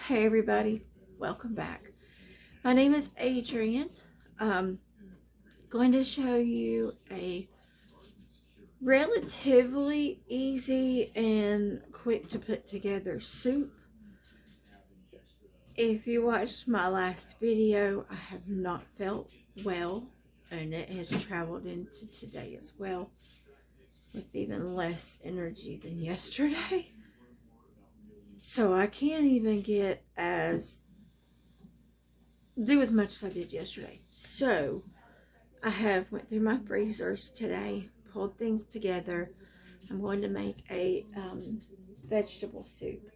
Hey everybody, welcome back. My name is Adrian. Going to show you a relatively easy and quick to put together soup. If you watched my last video, I have not felt well, and it has traveled into today as well with even less energy than yesterday. So I can't even do as much as I did yesterday. So I have went through my freezers today, pulled things together. I'm going to make a vegetable soup.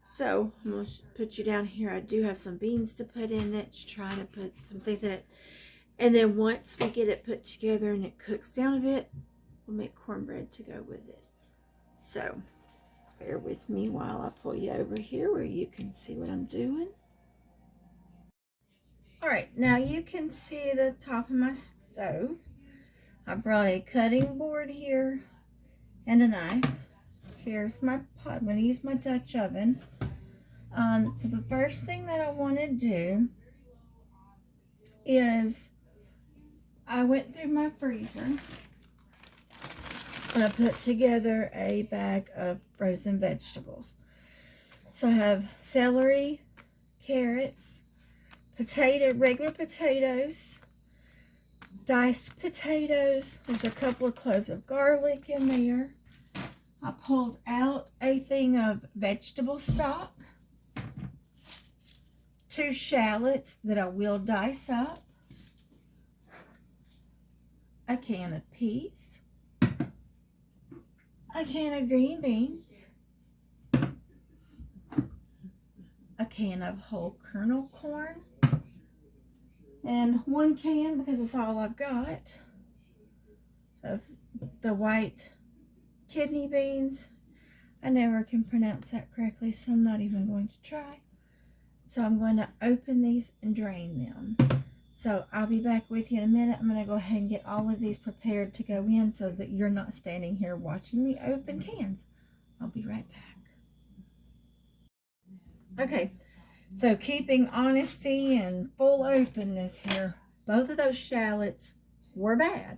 So I'm going to put you down here. I do have some beans to put in it, just trying to put some things in it. And then once we get it put together and it cooks down a bit, we'll make cornbread to go with it. So bear with me while I pull you over here where you can see what I'm doing. Alright, now you can see the top of my stove. I brought a cutting board here and a knife. Here's my pot. I'm going to use my Dutch oven. So the first thing that I want to do is I went through my freezer and I put together a bag of frozen vegetables. So I have celery, carrots, regular potatoes, diced potatoes. There's a couple of cloves of garlic in there. I pulled out a thing of vegetable stock, 2 shallots that I will dice up, a can of peas, a can of green beans, a can of whole kernel corn, and 1 can, because it's all I've got, of the white kidney beans. I never can pronounce that correctly, so I'm not even going to try. So I'm going to open these and drain them. So I'll be back with you in a minute. I'm going to go ahead and get all of these prepared to go in so that you're not standing here watching me open cans. I'll be right back. Okay, so keeping honesty and full openness here, both of those shallots were bad.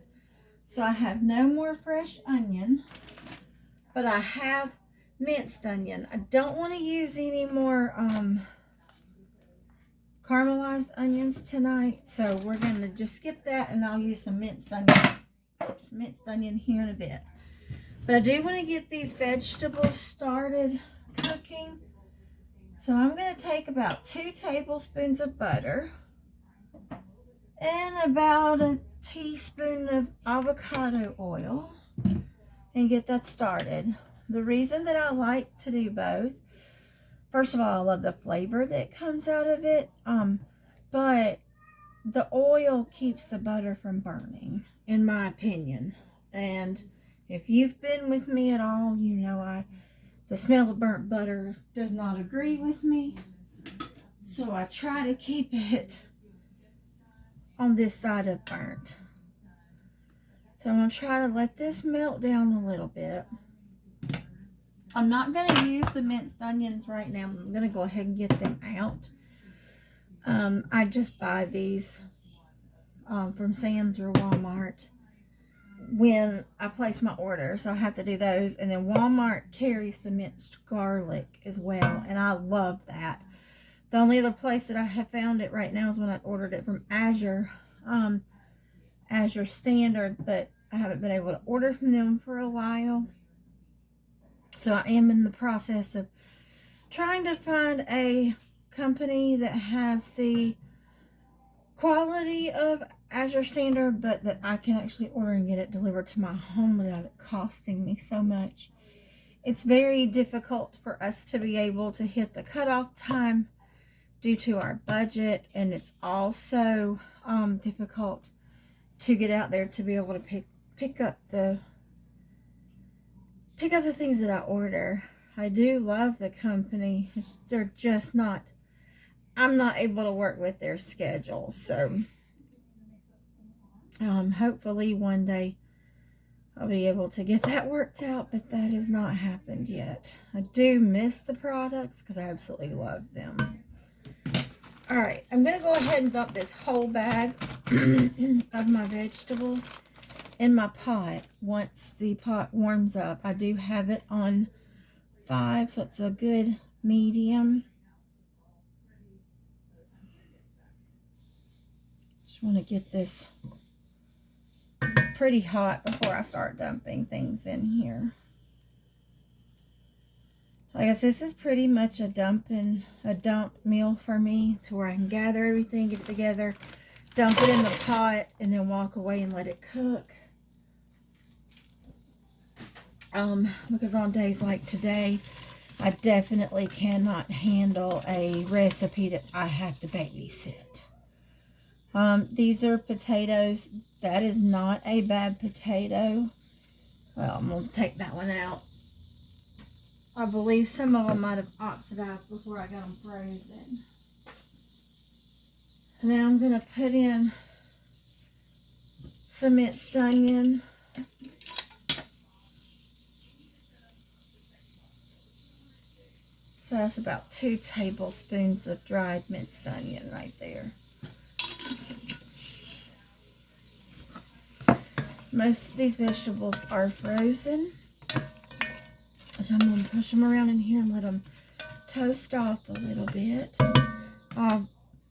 So I have no more fresh onion, but I have minced onion. I don't want to use any more caramelized onions tonight, so we're going to just skip that, and I'll use some minced onion here in a bit. But I do want to get these vegetables started cooking. So I'm going to take about 2 tablespoons of butter and about a teaspoon of avocado oil and get that started. The reason that I like to do both, first of all, I love the flavor that comes out of it, but the oil keeps the butter from burning, in my opinion. And if you've been with me at all, you know the smell of burnt butter does not agree with me. So I try to keep it on this side of burnt. So I'm going to try to let this melt down a little bit. I'm not going to use the minced onions right now. I'm going to go ahead and get them out. I just buy these from Sam's or Walmart when I place my order. So I have to do those. And then Walmart carries the minced garlic as well. And I love that. The only other place that I have found it right now is when I ordered it from Azure Standard. But I haven't been able to order from them for a while. So I am in the process of trying to find a company that has the quality of Azure Standard, but that I can actually order and get it delivered to my home without it costing me so much. It's very difficult for us to be able to hit the cutoff time due to our budget, and it's also difficult to get out there to be able to pick up the things that I order. I do love the company. They're just not, I'm not able to work with their schedule. So hopefully one day I'll be able to get that worked out, but that has not happened yet. I do miss the products because I absolutely love them. All right, I'm going to go ahead and dump this whole bag of my vegetables in my pot once the pot warms up. I do have it on 5, so it's a good medium. Just want to get this pretty hot before I start dumping things in here. I guess this is pretty much a dump meal for me, to where I can gather everything, get it together, dump it in the pot, and then walk away and let it cook. Because on days like today, I definitely cannot handle a recipe that I have to babysit. These are potatoes. That is not a bad potato. Well, I'm going to take that one out. I believe some of them might have oxidized before I got them frozen. Now I'm going to put in some minced onion. So that's about 2 tablespoons of dried minced onion right there. Most of these vegetables are frozen. So I'm going to push them around in here and let them toast off a little bit.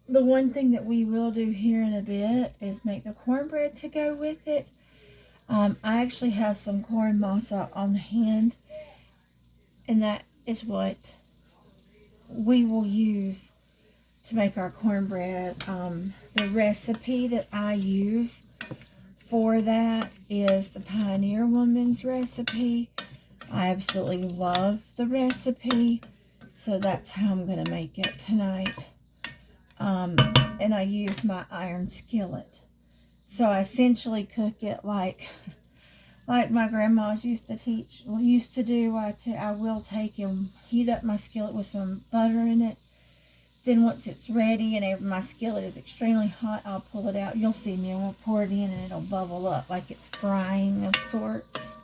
The one thing that we will do here in a bit is make the cornbread to go with it. I actually have some corn masa on hand, and that is what we will use to make our cornbread. The recipe that I use for that is the Pioneer Woman's recipe. I absolutely love the recipe, so that's how I'm going to make it tonight. And I use my iron skillet. So I essentially cook it like my grandmas used to do. I will take and heat up my skillet with some butter in it. Then once it's ready and my skillet is extremely hot, I'll pull it out. You'll see me, and we'll pour it in, and it'll bubble up like it's frying of sorts.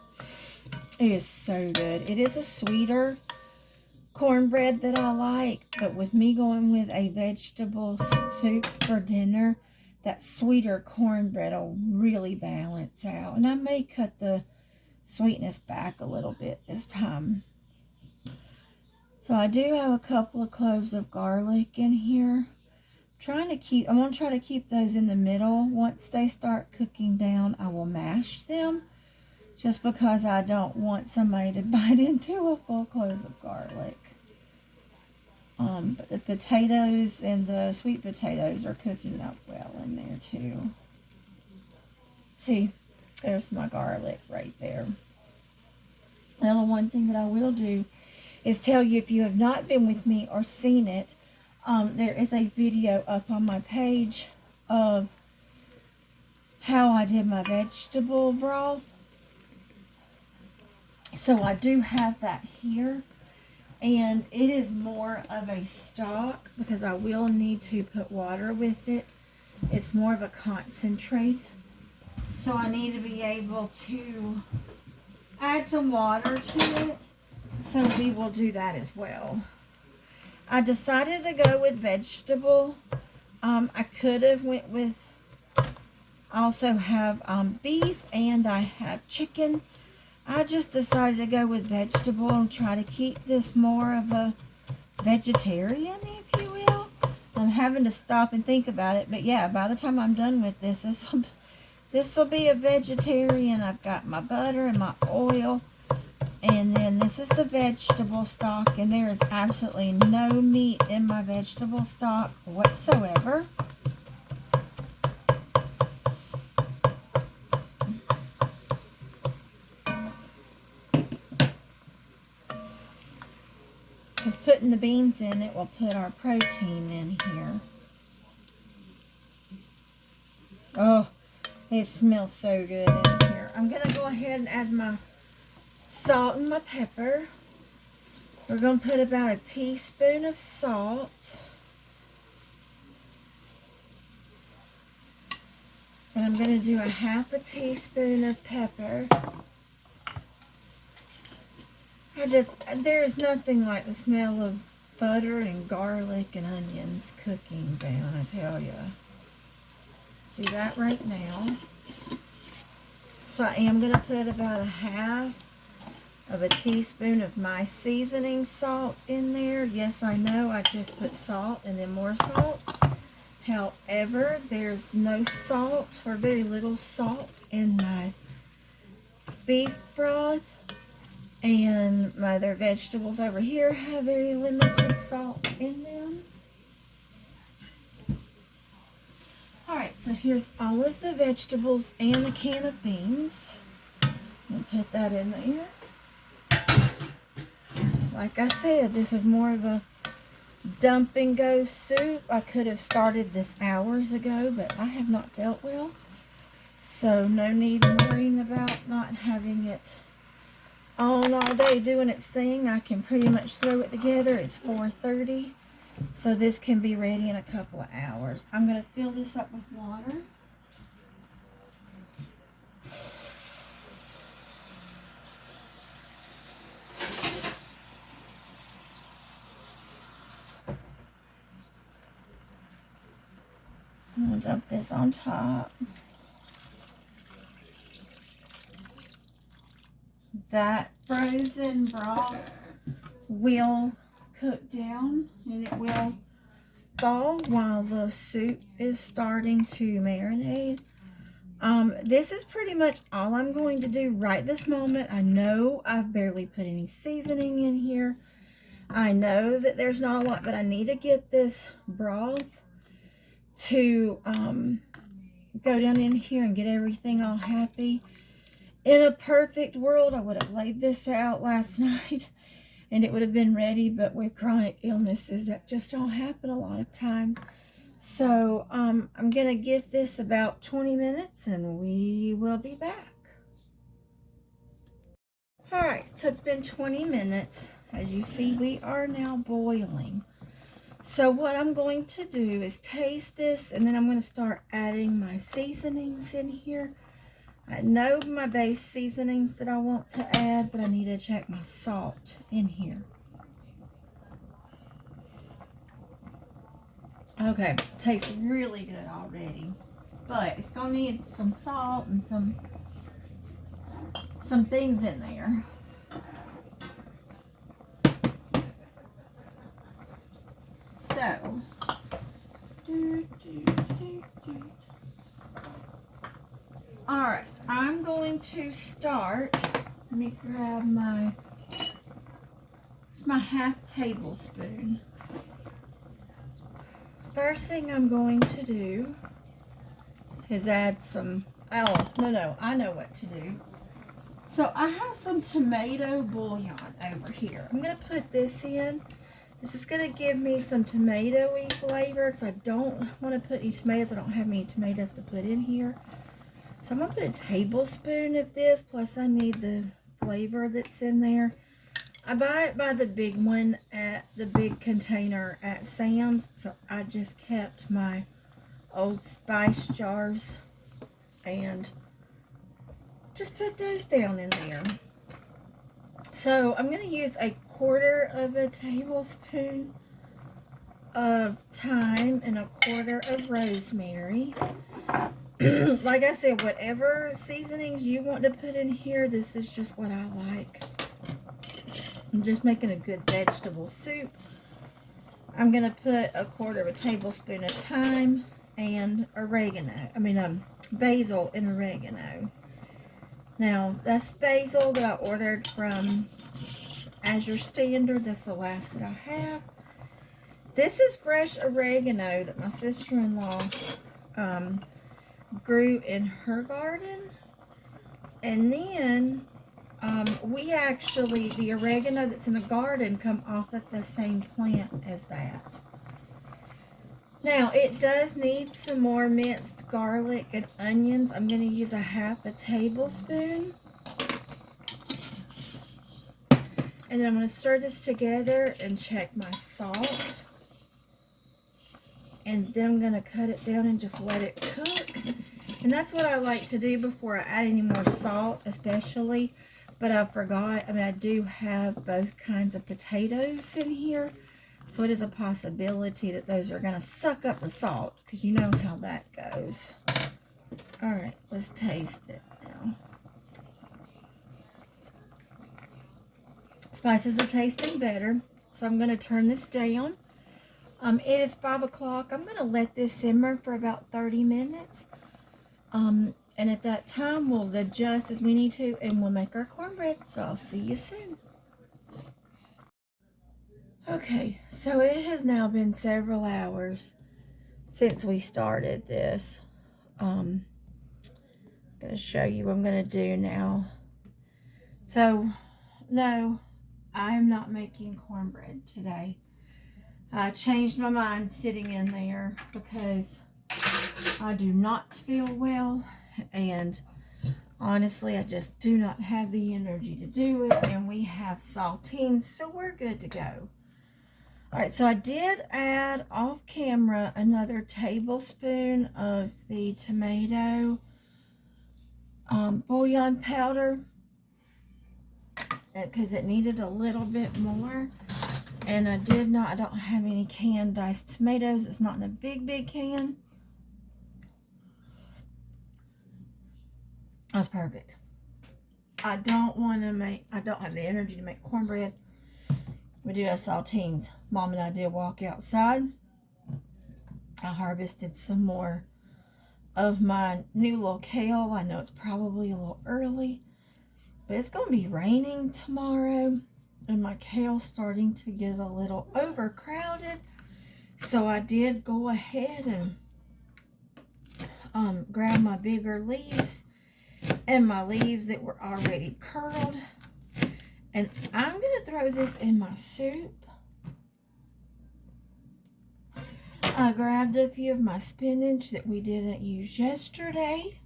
It is so good. It is a sweeter cornbread that I like, but with me going with a vegetable soup for dinner, that sweeter cornbread will really balance out. And I may cut the sweetness back a little bit this time. So I do have a couple of cloves of garlic in here. I'm going to try to keep those in the middle. Once they start cooking down, I will mash them, just because I don't want somebody to bite into a full clove of garlic. But the potatoes and the sweet potatoes are cooking up well in there too. See, there's my garlic right there. Now, the one thing that I will do is tell you, if you have not been with me or seen it, there is a video up on my page of how I did my vegetable broth. So I do have that here, and it is more of a stock because I will need to put water with it. It's more of a concentrate, so I need to be able to add some water to it, so we will do that as well. I decided to go with vegetable. I could have went with, I also have beef, and I have chicken. I just decided to go with vegetable and try to keep this more of a vegetarian, if you will. I'm having to stop and think about it, but yeah, by the time I'm done with this will be a vegetarian. I've got my butter and my oil, and then this is the vegetable stock, and there is absolutely no meat in my vegetable stock whatsoever. Because putting the beans in it will put our protein in here. Oh, it smells so good in here. I'm going to go ahead and add my salt and my pepper. We're going to put about a teaspoon of salt. And I'm going to do a half a teaspoon of pepper. There's nothing like the smell of butter and garlic and onions cooking down, I tell you. Do that right now. So I am going to put about a half of a teaspoon of my seasoning salt in there. Yes, I know I just put salt and then more salt. However, there's no salt or very little salt in my beef broth. And my other vegetables over here have very limited salt in them. Alright, so here's all of the vegetables and a can of beans. I'll put that in there. Like I said, this is more of a dump and go soup. I could have started this hours ago, but I have not felt well. So no need worrying about not having it on all day doing its thing. I can pretty much throw it together. It's 4:30, so this can be ready in a couple of hours. I'm going to fill this up with water. I'm going to dump this on top. That frozen broth will cook down and it will thaw while the soup is starting to marinate. This is pretty much all I'm going to do right this moment. I know I've barely put any seasoning in here. I know that there's not a lot, but I need to get this broth to go down in here and get everything all happy. In a perfect world, I would have laid this out last night and it would have been ready, but with chronic illnesses, that just don't happen a lot of time. So I'm going to give this about 20 minutes and we will be back. Alright, so it's been 20 minutes. As you see, we are now boiling. So what I'm going to do is taste this, and then I'm going to start adding my seasonings in here. I know my base seasonings that I want to add, but I need to check my salt in here. Okay, tastes really good already, but it's going to need some salt and some things in there. So, alright, I'm going to start. Let me grab it's my half tablespoon. First thing I'm going to do is add some, no, I know what to do. So I have some tomato bouillon over here. I'm going to put this in. This is going to give me some tomatoey flavor because I don't want to put any tomatoes. I don't have any tomatoes to put in here. So I'm going to put a tablespoon of this, plus I need the flavor that's in there. I buy it by the big one at the big container at Sam's. So I just kept my Old Spice jars and just put those down in there. So I'm going to use a quarter of a tablespoon of thyme and a quarter of rosemary. Like I said, whatever seasonings you want to put in here, this is just what I like. I'm just making a good vegetable soup. I'm going to put a quarter of a tablespoon of thyme and basil and oregano. Now, that's basil that I ordered from Azure Standard. That's the last that I have. This is fresh oregano that my sister-in-law grew in her garden. And then the oregano that's in the garden come off of the same plant as that. Now, it does need some more minced garlic and onions. I'm going to use a half a tablespoon. And then I'm going to stir this together and check my salt. And then I'm going to cut it down and just let it cook. And that's what I like to do before I add any more salt, especially But I forgot, I mean, I do have both kinds of potatoes in here. So it is a possibility that those are going to suck up the salt, because you know how that goes. All right, let's taste it now. Spices are tasting better, so I'm going to turn this down. It is 5 o'clock. I'm going to let this simmer for about 30 minutes. And at that time, we'll adjust as we need to, and we'll make our cornbread. So I'll see you soon. Okay, so it has now been several hours since we started this. I'm going to show you what I'm going to do now. So, no, I'm not making cornbread today. I changed my mind sitting in there because I do not feel well, and honestly, I just do not have the energy to do it, and we have saltines, so we're good to go. All right, so I did add off camera another tablespoon of the tomato bouillon powder because it needed a little bit more. And I don't have any canned diced tomatoes. It's not in a big can. That's perfect. I don't have the energy to make cornbread. We do have saltines. Mom and I did walk outside. I harvested some more of my new little kale. I know it's probably a little early, but it's going to be raining tomorrow, and my kale's starting to get a little overcrowded. So I did go ahead and grab my bigger leaves and my leaves that were already curled, and I'm going to throw this in my soup. I grabbed a few of my spinach that we didn't use yesterday,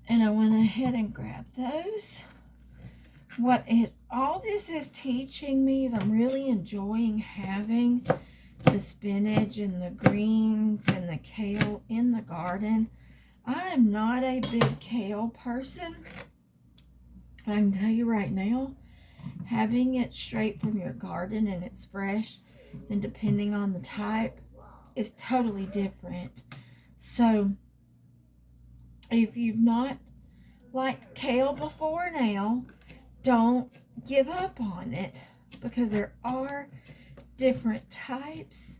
and I went ahead and grabbed those. All this is teaching me is I'm really enjoying having the spinach and the greens and the kale in the garden. I am not a big kale person. I can tell you right now, having it straight from your garden and it's fresh, and depending on the type, is totally different. So if you've not liked kale before now, don't give up on it, because there are different types,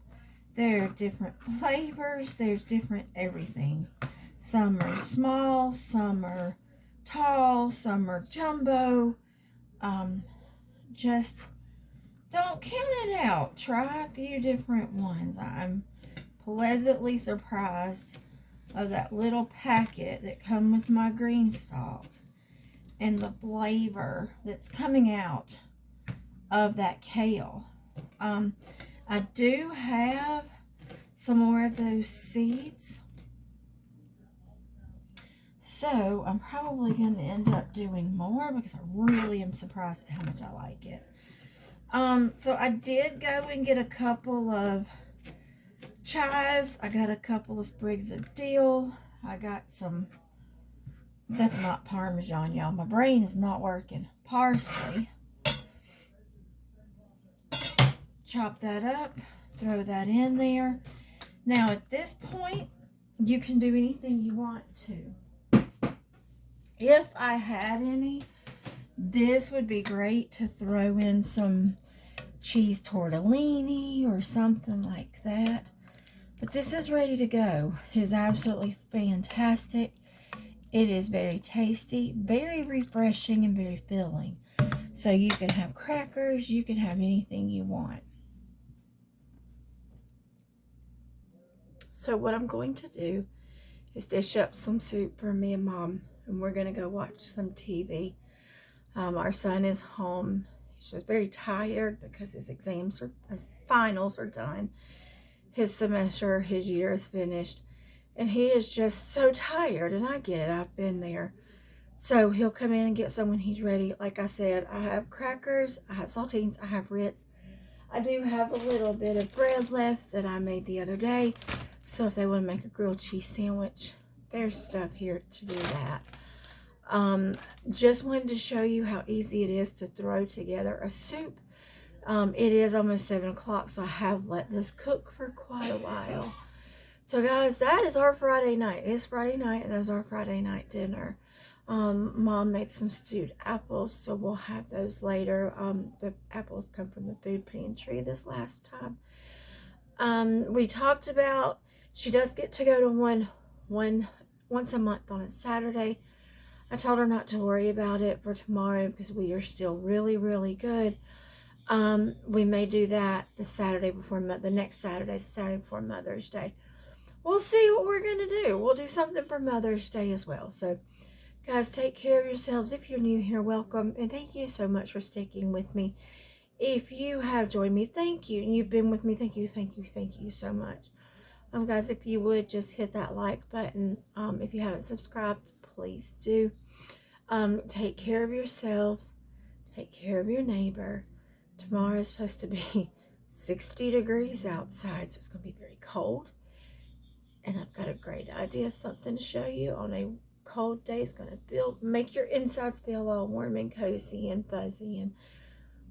there are different flavors, there's different everything. Some are small, some are tall, some are jumbo. Just don't count it out. Try a few different ones. I'm pleasantly surprised of that little packet that come with my green stalk and the flavor that's coming out of that kale. I do have some more of those seeds, so I'm probably going to end up doing more because I really am surprised at how much I like it. So I did go and get a couple of chives. I got a couple of sprigs of dill. I got some, that's not Parmesan, y'all. My brain is not working. Parsley. Chop that up. Throw that in there. Now at this point, you can do anything you want to. If I had any, this would be great to throw in some cheese tortellini or something like that. But this is ready to go. It is absolutely fantastic. It is very tasty, very refreshing, and very filling. So you can have crackers, you can have anything you want. So what I'm going to do is dish up some soup for me and Mom, and we're going to go watch some TV. Our son is home. He's just very tired because his finals are done. His semester, his year is finished, and he is just so tired, and I get it. I've been there. So he'll come in and get some when he's ready. Like I said, I have crackers, I have saltines, I have Ritz. I do have a little bit of bread left that I made the other day. So if they want to make a grilled cheese sandwich, there's stuff here to do that. Just wanted to show you how easy it is to throw together a soup. It is almost 7 o'clock, so I have let this cook for quite a while. So guys, that is our Friday night. It's Friday night, and that's our Friday night dinner. Mom made some stewed apples, so we'll have those later. The apples come from the food pantry this last time. We talked about, she does get to go to once a month on a Saturday. I told her not to worry about it for tomorrow because we are still really, really good. We may do that the Saturday before, the next Saturday, the Saturday before Mother's Day. We'll see what we're going to do. We'll do something for Mother's Day as well. So, guys, take care of yourselves. If you're new here, welcome. And thank you so much for sticking with me. If you have joined me, thank you. And you've been with me, thank you, thank you, thank you so much. Guys, if you would, just hit that like button. If you haven't subscribed, please do. Take care of yourselves. Take care of your neighbor. Tomorrow is supposed to be 60 degrees outside, so it's going to be very cold. And I've got a great idea of something to show you on a cold day. It's going to make your insides feel all warm and cozy and fuzzy. And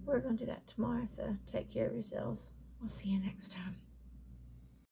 we're going to do that tomorrow. So take care of yourselves. We'll see you next time.